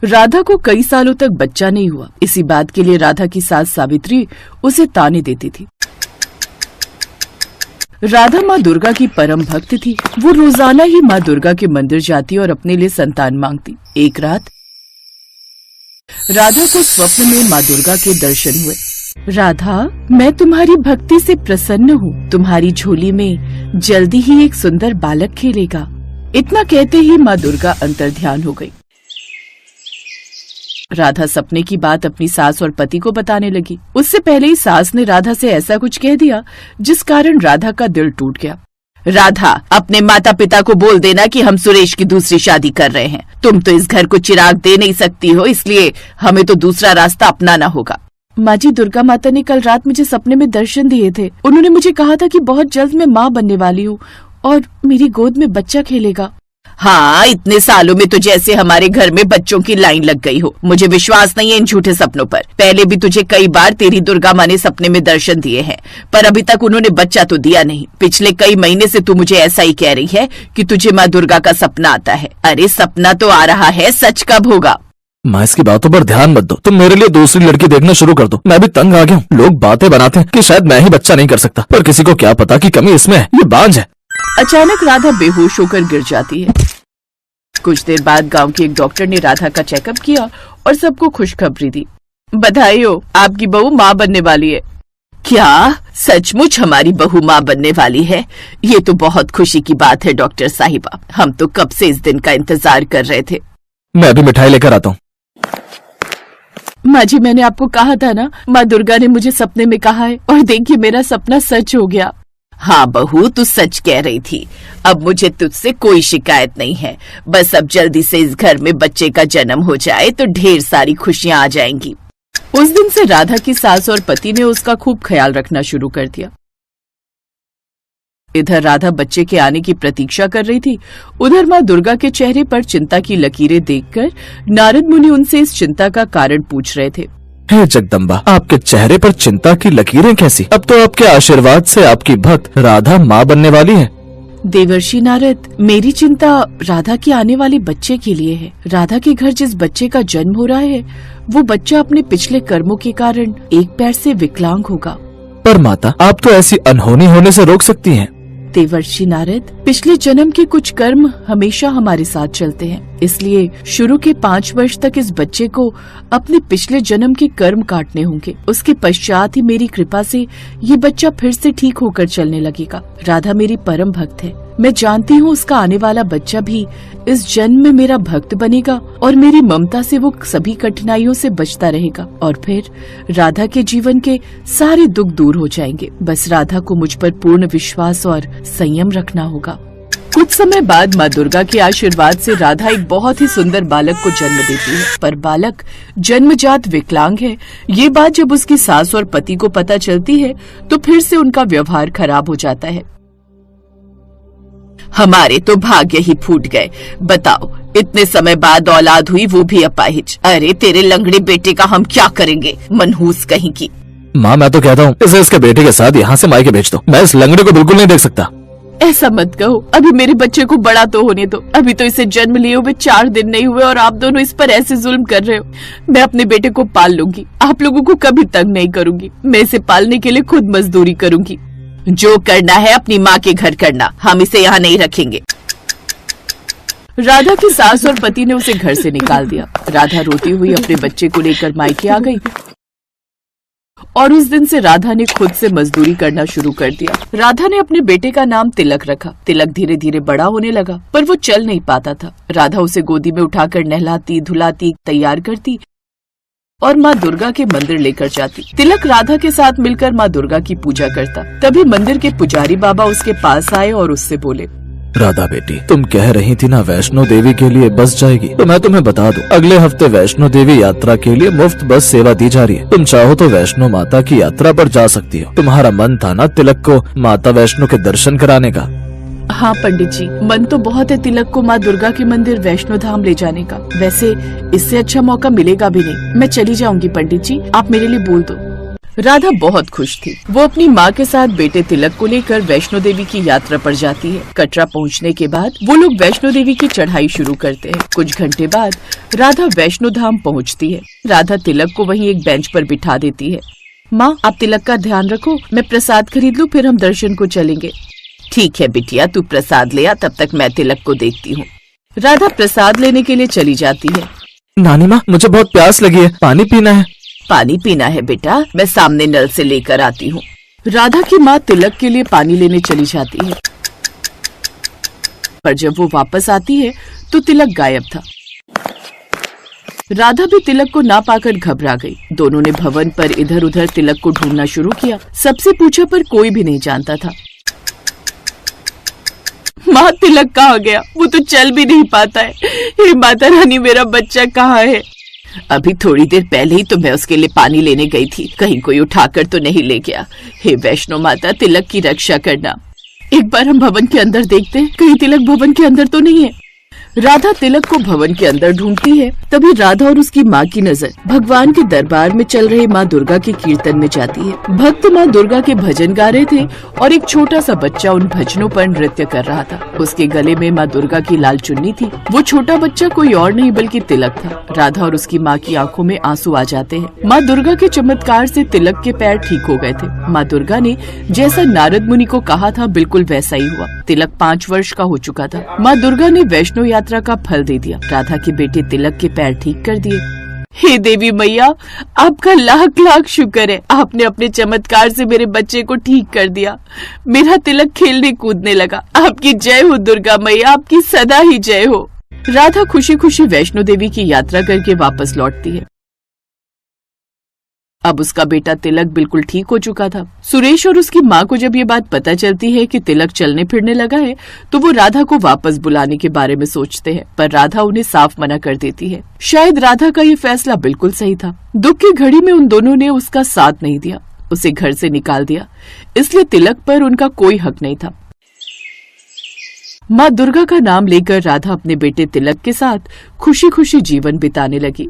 राधा को कई सालों तक बच्चा नहीं हुआ। इसी बात के लिए राधा की सास सावित्री उसे ताने देती थी। राधा माँ दुर्गा की परम भक्त थी। वो रोजाना ही माँ दुर्गा के मंदिर जाती और अपने लिए संतान मांगती। एक रात राधा को स्वप्न में माँ दुर्गा के दर्शन हुए। राधा, मैं तुम्हारी भक्ति से प्रसन्न हूँ। तुम्हारी झोली में जल्दी ही एक सुंदर बालक खेलेगा। इतना कहते ही माँ दुर्गा अंतर्ध्यान हो गई। राधा सपने की बात अपनी सास और पति को बताने लगी। उससे पहले ही सास ने राधा से ऐसा कुछ कह दिया जिस कारण राधा का दिल टूट गया। राधा, अपने माता पिता को बोल देना कि हम सुरेश की दूसरी शादी कर रहे हैं। तुम तो इस घर को चिराग दे नहीं सकती हो, इसलिए हमें तो दूसरा रास्ता अपनाना होगा। माँ जी, दुर्गा माता ने कल रात मुझे सपने में दर्शन दिए थे। उन्होंने मुझे कहा था कि बहुत जल्द मैं माँ बनने वाली हूँ और मेरी गोद में बच्चा खेलेगा। हाँ, इतने सालों में तो जैसे हमारे घर में बच्चों की लाइन लग गई हो। मुझे विश्वास नहीं है इन झूठे सपनों पर। पहले भी तुझे कई बार तेरी दुर्गा माँ ने सपने में दर्शन दिए हैं, पर अभी तक उन्होंने बच्चा तो दिया नहीं। पिछले कई महीने से तू मुझे ऐसा ही कह रही है कि तुझे माँ दुर्गा का सपना आता है। अरे सपना तो आ रहा है, सच कब होगा? माँ, इसकी बातों पर ध्यान मत दो। तुम मेरे लिए दूसरी लड़की देखना शुरू कर दो। मैं भी तंग आ गया हूँ। लोग बातें बनाते हैं कि शायद मैं ही बच्चा नहीं कर सकता, पर किसी को क्या पता कि कमी इसमें है। ये बांझ है। अचानक राधा बेहोश होकर गिर जाती है। कुछ देर बाद गांव के एक डॉक्टर ने राधा का चेकअप किया और सबको खुशखबरी दी। बधाई हो, आपकी बहू माँ बनने वाली है। क्या सचमुच हमारी बहू माँ बनने वाली है? ये तो बहुत खुशी की बात है डॉक्टर साहिबा। हम तो कब से इस दिन का इंतजार कर रहे थे। मैं भी मिठाई लेकर आता हूँ। माँ जी, मैंने आपको कहा था ना, माँ दुर्गा ने मुझे सपने में कहा है और देखिए मेरा सपना सच हो गया। हाँ बहू, तू सच कह रही थी। अब मुझे तुझसे कोई शिकायत नहीं है। बस अब जल्दी से इस घर में बच्चे का जन्म हो जाए तो ढेर सारी खुशियाँ आ जाएंगी। उस दिन से राधा की सास और पति ने उसका खूब ख्याल रखना शुरू कर दिया। इधर राधा बच्चे के आने की प्रतीक्षा कर रही थी, उधर माँ दुर्गा के चेहरे पर चिंता की लकीरें देखकर नारद मुनि उनसे इस चिंता का कारण पूछ रहे थे। हे जगदम्बा, आपके चेहरे पर चिंता की लकीरें कैसी? अब तो आपके आशीर्वाद से आपकी भक्त राधा माँ बनने वाली है। देवर्षि नारद, मेरी चिंता राधा के आने वाले बच्चे के लिए है। राधा के घर जिस बच्चे का जन्म हो रहा है, वो बच्चा अपने पिछले कर्मों के कारण एक पैर से विकलांग होगा। पर माता, आप तो ऐसी अनहोनी होने से रोक सकती हैं। देवर्षि नारद, पिछले जन्म के कुछ कर्म हमेशा हमारे साथ चलते हैं, इसलिए शुरू के 5 वर्ष तक इस बच्चे को अपने पिछले जन्म के कर्म काटने होंगे। उसके पश्चात ही मेरी कृपा से ये बच्चा फिर से ठीक होकर चलने लगेगा। राधा मेरी परम भक्त है। मैं जानती हूँ उसका आने वाला बच्चा भी इस जन्म में मेरा भक्त बनेगा और मेरी ममता से वो सभी कठिनाइयों से बचता रहेगा और फिर राधा के जीवन के सारे दुख दूर हो जाएंगे। बस राधा को मुझ पर पूर्ण विश्वास और संयम रखना होगा। कुछ समय बाद माँ दुर्गा के आशीर्वाद से राधा एक बहुत ही सुंदर बालक को जन्म देती है, पर बालक जन्मजात विकलांग है। ये बात जब उसकी सास और पति को पता चलती है तो फिर से उनका व्यवहार खराब हो जाता है। हमारे तो भाग्य ही फूट गए। बताओ, इतने समय बाद औलाद हुई, वो भी अपाहिज। अरे तेरे लंगड़े बेटे का हम क्या करेंगे? मनहूस कहीं की। माँ, मैं तो कहता हूँ इसे इसके बेटे के साथ यहाँ से मायके भेज दो। मैं इस लंगड़े को बिल्कुल नहीं देख सकता। ऐसा मत कहो, अभी मेरे बच्चे को बड़ा तो होने दो। अभी तो इसे जन्म लिए हुए 4 दिन नहीं हुए और आप दोनों इस पर ऐसे जुल्म कर रहे हो। मैं अपने बेटे को पाल लूंगी, आप लोगों को कभी तंग नहीं करूंगी। मैं इसे पालने के लिए खुद मजदूरी करूंगी। जो करना है अपनी माँ के घर करना, हम इसे यहाँ नहीं रखेंगे। राधा की सास और पति ने उसे घर से निकाल दिया। राधा रोती हुई अपने बच्चे को लेकर मायके आ गई और उस दिन से राधा ने खुद से मजदूरी करना शुरू कर दिया। राधा ने अपने बेटे का नाम तिलक रखा। तिलक धीरे धीरे बड़ा होने लगा, पर वो चल नहीं पाता था। राधा उसे गोदी में उठाकर नहलाती, धुलाती, तैयार करती और माँ दुर्गा के मंदिर लेकर जाती। तिलक राधा के साथ मिलकर माँ दुर्गा की पूजा करता। तभी मंदिर के पुजारी बाबा उसके पास आए और उससे बोले, राधा बेटी, तुम कह रही थी ना वैष्णो देवी के लिए बस जाएगी, तो मैं तुम्हें बता दूं, अगले हफ्ते वैष्णो देवी यात्रा के लिए मुफ्त बस सेवा दी जा रही है। तुम चाहो तो वैष्णो माता की यात्रा पर जा सकती हो। तुम्हारा मन था ना तिलक को माता वैष्णो के दर्शन कराने का? हाँ पंडित जी, मन तो बहुत है तिलक को माँ दुर्गा के मंदिर वैष्णो धाम ले जाने का। वैसे इससे अच्छा मौका मिलेगा भी नहीं। मैं चली जाऊंगी पंडित जी, आप मेरे लिए बोल दो। राधा बहुत खुश थी। वो अपनी माँ के साथ बेटे तिलक को लेकर वैष्णो देवी की यात्रा पर जाती है। कटरा पहुँचने के बाद वो लोग वैष्णो देवी की चढ़ाई शुरू करते हैं। कुछ घंटे बाद राधा वैष्णो धाम पहुँचती है। राधा तिलक को वहीं एक बेंच पर बिठा देती है। माँ, आप तिलक का ध्यान रखो, मैं प्रसाद खरीद लूँ, फिर हम दर्शन को चलेंगे। ठीक है बिटिया, तू प्रसाद ले आ, तब तक मैं तिलक को देखती हूँ। राधा प्रसाद लेने के लिए चली जाती है। नानी माँ, मुझे बहुत प्यास लगी है, पानी पीना है। पानी पीना है बेटा, मैं सामने नल से लेकर आती हूँ। राधा की माँ तिलक के लिए पानी लेने चली जाती है, पर जब वो वापस आती है तो तिलक गायब था। राधा भी तिलक को ना पाकर घबरा गई। दोनों ने भवन पर इधर उधर तिलक को ढूंढना शुरू किया। सबसे पूछा पर कोई भी नहीं जानता था। माँ, तिलक कहाँ गया? वो तो चल भी नहीं पाता है। हे माता रानी, मेरा बच्चा कहाँ है? अभी थोड़ी देर पहले ही तो मैं उसके लिए पानी लेने गई थी, कहीं कोई उठाकर तो नहीं ले गया। हे वैष्णो माता, तिलक की रक्षा करना। एक बार हम भवन के अंदर देखते हैं, कहीं तिलक भवन के अंदर तो नहीं है। राधा तिलक को भवन के अंदर ढूंढती है। तभी राधा और उसकी माँ की नजर भगवान के दरबार में चल रहे माँ दुर्गा के कीर्तन में जाती है। भक्त माँ दुर्गा के भजन गा रहे थे और एक छोटा सा बच्चा उन भजनों पर नृत्य कर रहा था। उसके गले में माँ दुर्गा की लाल चुन्नी थी। वो छोटा बच्चा कोई और नहीं बल्कि तिलक था। राधा और उसकी माँ की आंखों में आंसू आ जाते हैं। माँ दुर्गा के चमत्कार से तिलक के पैर ठीक हो गए थे। माँ दुर्गा ने जैसा नारद मुनि को कहा था, बिल्कुल वैसा ही हुआ। तिलक 5 वर्ष का हो चुका था। माँ दुर्गा ने वैष्णो यात्रा का फल दे दिया। राधा के बेटे तिलक के पैर ठीक कर दिए। हे देवी मैया, आपका लाख लाख शुक्र है। आपने अपने चमत्कार से मेरे बच्चे को ठीक कर दिया। मेरा तिलक खेलने कूदने लगा। आपकी जय हो दुर्गा मैया, आपकी सदा ही जय हो। राधा खुशी खुशी वैष्णो देवी की यात्रा करके वापस लौटती है। अब उसका बेटा तिलक बिल्कुल ठीक हो चुका था। सुरेश और उसकी माँ को जब ये बात पता चलती है कि तिलक चलने फिरने लगा है, तो वो राधा को वापस बुलाने के बारे में सोचते हैं, पर राधा उन्हें साफ मना कर देती है। शायद राधा का ये फैसला बिल्कुल सही था। दुख की घड़ी में उन दोनों ने उसका साथ नहीं दिया, उसे घर से निकाल दिया, इसलिए तिलक पर उनका कोई हक नहीं था। माँ दुर्गा का नाम लेकर राधा अपने बेटे तिलक के साथ खुशी खुशी जीवन बिताने लगी।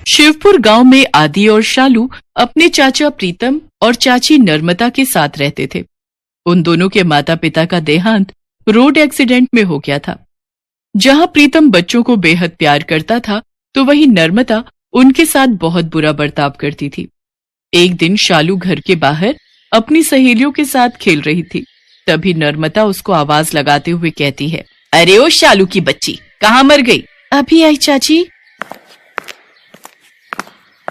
शिवपुर गांव में आदि और शालू अपने चाचा प्रीतम और चाची नर्मदा के साथ रहते थे। उन दोनों के माता पिता का देहांत रोड एक्सीडेंट में हो गया था। जहां प्रीतम बच्चों को बेहद प्यार करता था, तो वहीं नर्मदा उनके साथ बहुत बुरा बर्ताव करती थी। एक दिन शालू घर के बाहर अपनी सहेलियों के साथ खेल रही थी। तभी नर्मदा उसको आवाज लगाते हुए कहती है, अरे ओ शालू की बच्ची, कहाँ मर गई? अभी आई चाची।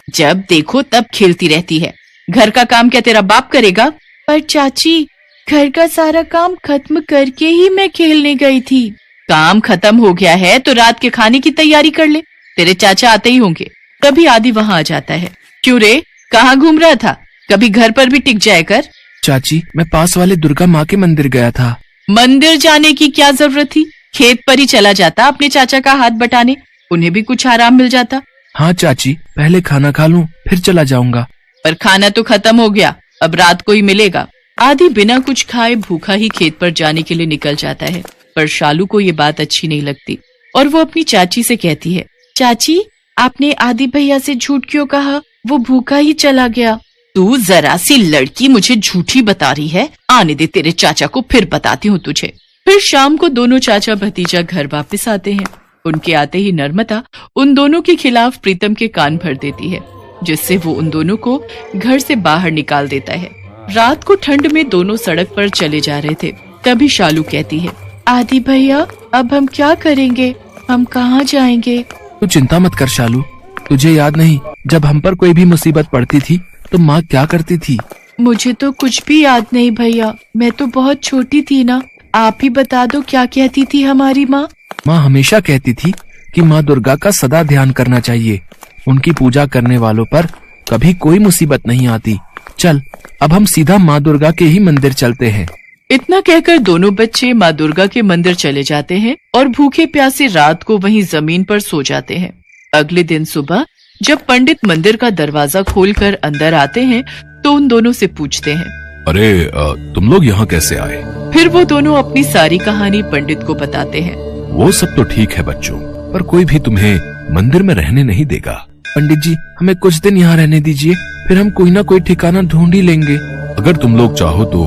जब देखो तब खेलती रहती है। घर का काम क्या तेरा बाप करेगा? पर चाची, घर का सारा काम खत्म करके ही मैं खेलने गई थी। काम खत्म हो गया है तो रात के खाने की तैयारी कर ले, तेरे चाचा आते ही होंगे। तभी आदि वहां आ जाता है। क्यों रे, कहाँ घूम रहा था? कभी घर पर भी टिक जाया कर। चाची, मैं पास वाले दुर्गा माँ के मंदिर गया था। मंदिर जाने की क्या जरूरत थी? खेत पर ही चला जाता अपने चाचा का हाथ बटाने, उन्हें भी कुछ आराम मिल जाता। हाँ चाची, पहले खाना खा लूं, फिर चला जाऊंगा। पर खाना तो खत्म हो गया, अब रात को ही मिलेगा। आदि बिना कुछ खाए भूखा ही खेत पर जाने के लिए निकल जाता है। पर शालू को ये बात अच्छी नहीं लगती और वो अपनी चाची से कहती है, चाची, आपने आदि भैया से झूठ क्यों कहा? वो भूखा ही चला गया। तू जरा सी लड़की मुझे झूठी बता रही है। आने दे तेरे चाचा को, फिर बताती हूँ तुझे। फिर शाम को दोनों चाचा भतीजा घर वापस आते हैं। उनके आते ही नर्मदा उन दोनों के खिलाफ प्रीतम के कान भर देती है, जिससे वो उन दोनों को घर से बाहर निकाल देता है। रात को ठंड में दोनों सड़क पर चले जा रहे थे। तभी शालू कहती है, आदि भैया, अब हम क्या करेंगे? हम कहाँ जाएंगे? तू चिंता मत कर शालू, तुझे याद नहीं जब हम पर कोई भी मुसीबत पड़ती थी तो माँ क्या करती थी? मुझे तो कुछ भी याद नहीं भैया, मैं तो बहुत छोटी थी ना। आप ही बता दो, क्या कहती थी हमारी माँ? माँ हमेशा कहती थी कि माँ दुर्गा का सदा ध्यान करना चाहिए। उनकी पूजा करने वालों पर कभी कोई मुसीबत नहीं आती। चल, अब हम सीधा माँ दुर्गा के ही मंदिर चलते हैं। इतना कहकर दोनों बच्चे माँ दुर्गा के मंदिर चले जाते हैं और भूखे प्यासे रात को वहीं जमीन पर सो जाते हैं। अगले दिन सुबह जब पंडित मंदिर का दरवाजा खोलकर अंदर आते हैं, तो उन दोनों से पूछते हैं, अरे तुम लोग यहाँ कैसे आए? फिर वो दोनों अपनी सारी कहानी पंडित को बताते हैं। वो सब तो ठीक है बच्चों, पर कोई भी तुम्हें मंदिर में रहने नहीं देगा। पंडित जी, हमें कुछ दिन यहाँ रहने दीजिए, फिर हम कोई ना कोई ठिकाना ढूंढ ही लेंगे। अगर तुम लोग चाहो तो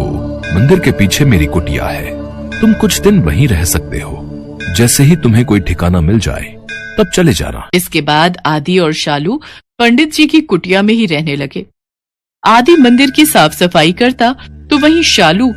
मंदिर के पीछे मेरी कुटिया है, तुम कुछ दिन वहीं रह सकते हो। जैसे ही तुम्हें कोई ठिकाना मिल जाए तब चले जाना। इसके बाद आदि और शालू पंडित जी की कुटिया में ही रहने लगे। आदि मंदिर की साफ सफाई करता तो वहीं शालू